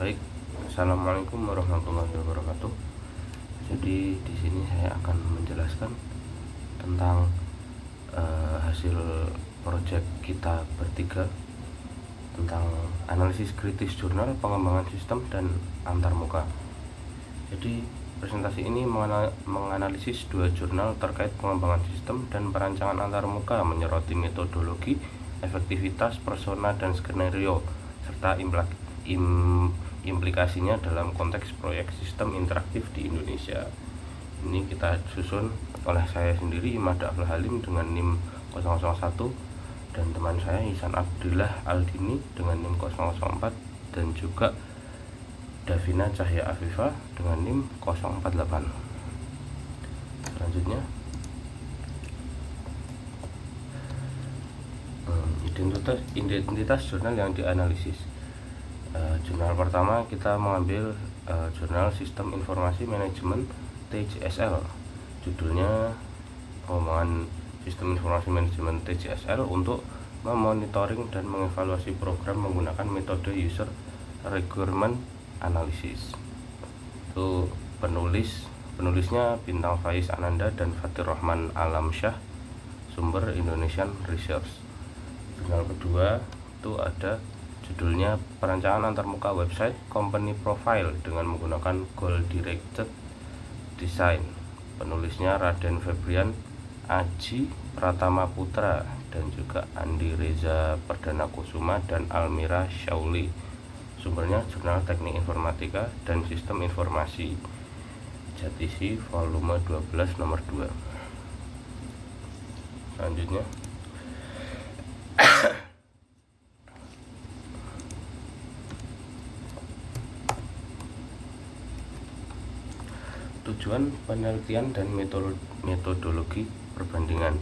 Baik, assalamualaikum warahmatullahi wabarakatuh. Jadi di sini saya akan menjelaskan tentang hasil proyek kita bertiga tentang analisis kritis jurnal pengembangan sistem dan antarmuka. Jadi presentasi ini menganalisis dua jurnal terkait pengembangan sistem dan perancangan antarmuka, menyoroti metodologi, efektivitas, persona, dan skenario, serta implikasinya dalam konteks proyek sistem interaktif di Indonesia. Ini kita susun oleh saya sendiri, Imada Abdul Halim dengan NIM 001, dan teman saya Ihsan Abdillah Aldini dengan NIM 004, dan juga Davina Cahya Afifah dengan NIM 048. Selanjutnya identitas jurnal yang dianalisis. Jurnal pertama kita mengambil jurnal Sistem Informasi Manajemen TJSL. Judulnya pengembangan Sistem Informasi Manajemen TJSL untuk memonitoring dan mengevaluasi program menggunakan metode User Requirement Analysis. Itu penulisnya Bintang Faiz Ananda dan Fatir Rahman Alamsyah, sumber Indonesian Research. Jurnal kedua itu ada judulnya Perancangan Antarmuka Website Company Profile dengan menggunakan Goal Directed Design. Penulisnya Raden Febrian Aji Pratama Putra dan juga Andi Reza Perdana Kusuma dan Almira Syauli. Sumbernya Jurnal Teknik Informatika dan Sistem Informasi, Jatisi volume 12 nomor 2. Selanjutnya tujuan penelitian dan metodologi perbandingan.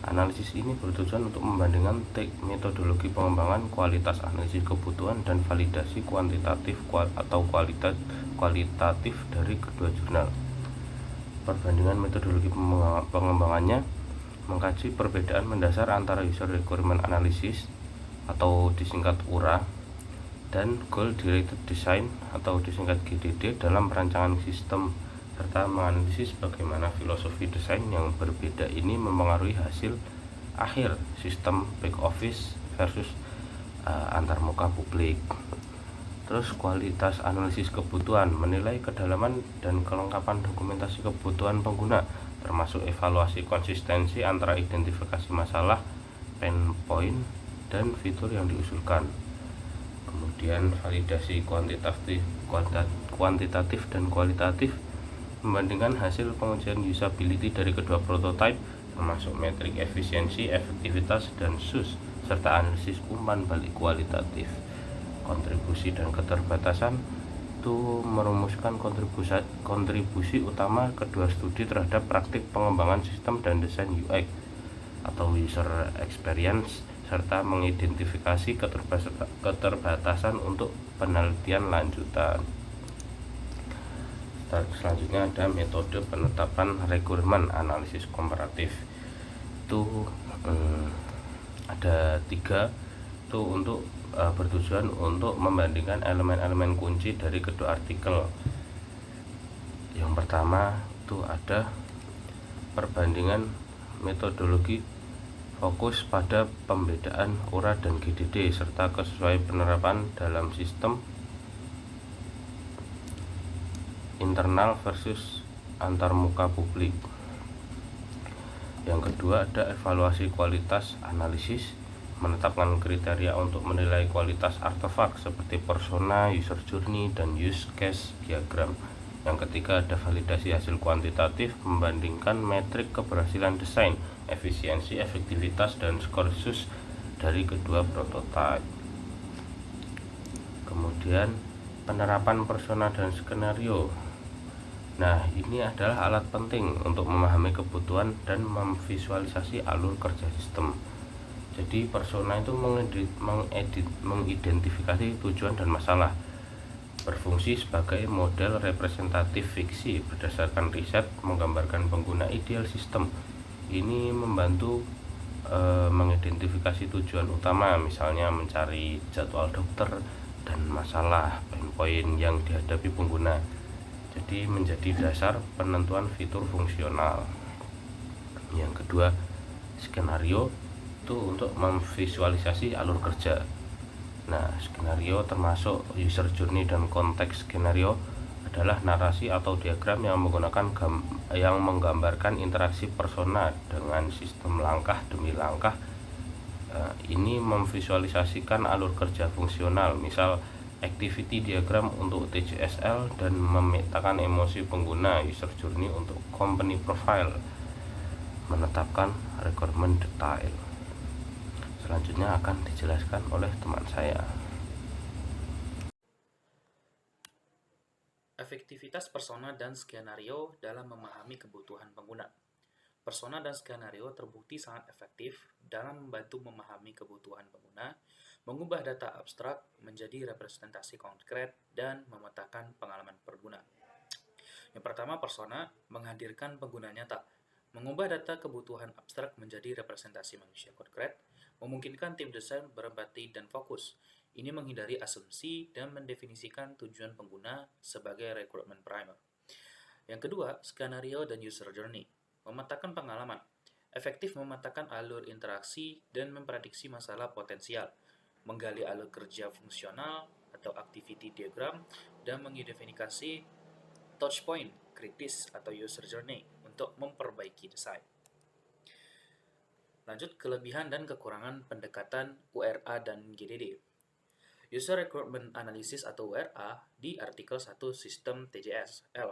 Analisis ini bertujuan untuk membandingkan metodologi pengembangan, kualitas analisis kebutuhan, dan validasi kuantitatif atau kualitatif dari kedua jurnal. Perbandingan metodologi pengembangannya mengkaji perbedaan mendasar antara User Requirement Analysis atau disingkat URA dan Goal Directed Design atau disingkat GDD dalam perancangan sistem, serta menganalisis bagaimana filosofi desain yang berbeda ini mempengaruhi hasil akhir sistem back office versus antarmuka publik. Terus kualitas analisis kebutuhan, menilai kedalaman dan kelengkapan dokumentasi kebutuhan pengguna, termasuk evaluasi konsistensi antara identifikasi masalah, pain point, dan fitur yang diusulkan. Kemudian validasi kuantitatif dan kualitatif, membandingkan hasil pengujian usability dari kedua prototipe, termasuk metrik efisiensi, efektivitas, dan SUS, serta analisis umpan balik kualitatif. Kontribusi dan keterbatasan itu merumuskan kontribusi utama kedua studi terhadap praktik pengembangan sistem dan desain UX atau user experience, serta mengidentifikasi keterbatasan untuk penelitian lanjutan. Selanjutnya ada metode penetapan requirement analisis komparatif. Itu ada 3 itu untuk bertujuan untuk membandingkan elemen-elemen kunci dari kedua artikel. Yang pertama itu ada perbandingan metodologi fokus pada pembedaan URA dan GDD serta kesesuaian penerapan dalam sistem internal versus antarmuka publik. Yang kedua ada evaluasi kualitas analisis, menetapkan kriteria untuk menilai kualitas artefak seperti persona, user journey, dan use case diagram. Yang ketiga ada validasi hasil kuantitatif, membandingkan metrik keberhasilan desain, efisiensi, efektivitas, dan skor SUS dari kedua prototipe. Kemudian penerapan persona dan skenario. Nah, ini adalah alat penting untuk memahami kebutuhan dan memvisualisasi alur kerja sistem. Jadi persona itu mengidentifikasi tujuan dan masalah, berfungsi sebagai model representatif fiksi berdasarkan riset, menggambarkan pengguna ideal sistem. Ini membantu mengidentifikasi tujuan utama, misalnya mencari jadwal dokter, dan masalah poin-poin yang dihadapi pengguna. Jadi menjadi dasar penentuan fitur fungsional. Yang kedua, skenario itu untuk memvisualisasi alur kerja. Nah, skenario termasuk user journey dan konteks. Skenario adalah narasi atau diagram yang menggambarkan interaksi persona dengan sistem langkah demi langkah. Ini memvisualisasikan alur kerja fungsional, misal activity diagram untuk TJSL dan memetakan emosi pengguna. User journey untuk company profile, menetapkan requirement detail. Selanjutnya akan dijelaskan oleh teman saya. Efektivitas persona dan skenario dalam memahami kebutuhan pengguna. Persona dan skenario terbukti sangat efektif dalam membantu memahami kebutuhan pengguna, mengubah data abstrak menjadi representasi konkret, dan memetakan pengalaman pengguna. Yang pertama, persona menghadirkan pengguna nyata. Mengubah data kebutuhan abstrak menjadi representasi manusia konkret, memungkinkan tim desain berempati dan fokus. Ini menghindari asumsi dan mendefinisikan tujuan pengguna sebagai requirement primer. Yang kedua, skenario dan user journey. Memetakan pengalaman. Efektif memetakan alur interaksi dan memprediksi masalah potensial. Menggali alur kerja fungsional atau activity diagram dan mengidentifikasi touchpoint kritis atau user journey untuk memperbaiki desain. Lanjut, kelebihan dan kekurangan pendekatan URA dan GDD. User Requirement Analysis atau URA di artikel 1 Sistem TJSL.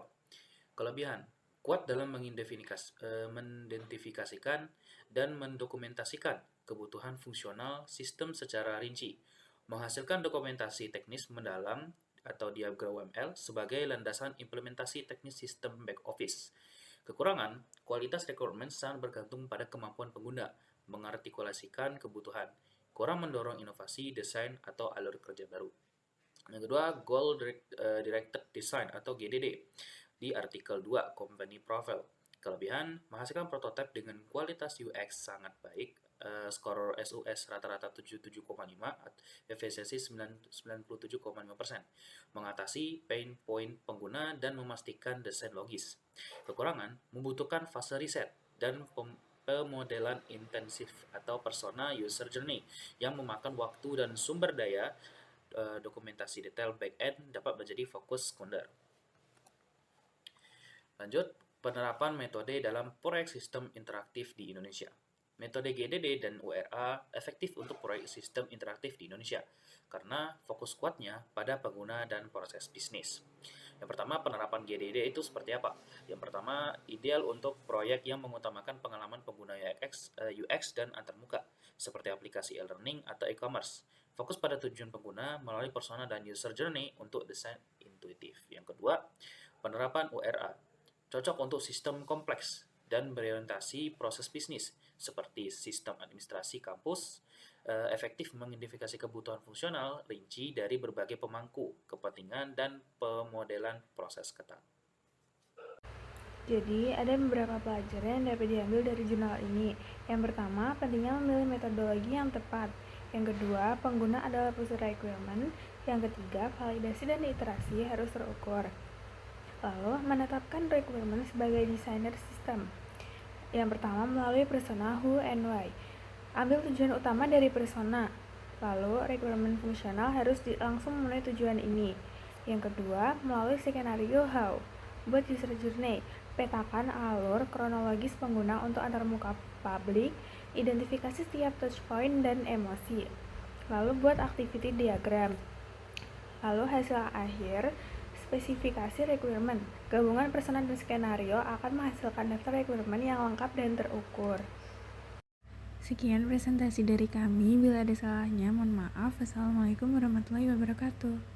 Kelebihan, kuat dalam mengidentifikasikan dan mendokumentasikan kebutuhan fungsional sistem secara rinci, menghasilkan dokumentasi teknis mendalam atau diagram UML sebagai landasan implementasi teknis sistem back office. Kekurangan, kualitas requirement sangat bergantung pada kemampuan pengguna mengartikulasikan kebutuhan, kurang mendorong inovasi, desain, atau alur kerja baru. Yang kedua, Goal Directed Design atau GDD di artikel 2 Company Profile. Kelebihan, menghasilkan prototipe dengan kualitas UX sangat baik, skor SUS rata-rata 77,5, efisiensi 97,5%, mengatasi pain point pengguna dan memastikan desain logis. Kekurangan, membutuhkan fase riset dan pemodelan intensif atau persona user journey yang memakan waktu dan sumber daya. Dokumentasi detail back-end dapat menjadi fokus sekunder. Lanjut, penerapan metode dalam proyek sistem interaktif di Indonesia. Metode GDD dan URA efektif untuk proyek sistem interaktif di Indonesia karena fokus kuatnya pada pengguna dan proses bisnis. Yang pertama, penerapan GDD itu seperti apa? Yang pertama, ideal untuk proyek yang mengutamakan pengalaman pengguna UX dan antarmuka, seperti aplikasi e-learning atau e-commerce. Fokus pada tujuan pengguna melalui persona dan user journey untuk desain intuitif. Yang kedua, penerapan URA. Cocok untuk sistem kompleks dan berorientasi proses bisnis, seperti sistem administrasi kampus, efektif mengidentifikasi kebutuhan fungsional rinci dari berbagai pemangku kepentingan dan pemodelan proses ketat. Jadi, ada beberapa pelajaran yang dapat diambil dari jurnal ini. Yang pertama, pentingnya memilih metodologi yang tepat. Yang kedua, pengguna adalah pusat requirement. Yang ketiga, validasi dan iterasi harus terukur. Lalu, menetapkan requirement sebagai desainer sistem. Yang pertama, melalui persona who and why. Ambil tujuan utama dari persona. Lalu, requirement fungsional harus langsung memenuhi tujuan ini. Yang kedua, melalui skenario how. Buat user journey. Petakan alur kronologis pengguna untuk antarmuka publik, identifikasi setiap touchpoint dan emosi. Lalu buat activity diagram. Lalu hasil akhir, spesifikasi requirement. Gabungan persona dan skenario akan menghasilkan daftar requirement yang lengkap dan terukur. Sekian presentasi dari kami. Bila ada salahnya, mohon maaf. Wassalamualaikum warahmatullahi wabarakatuh.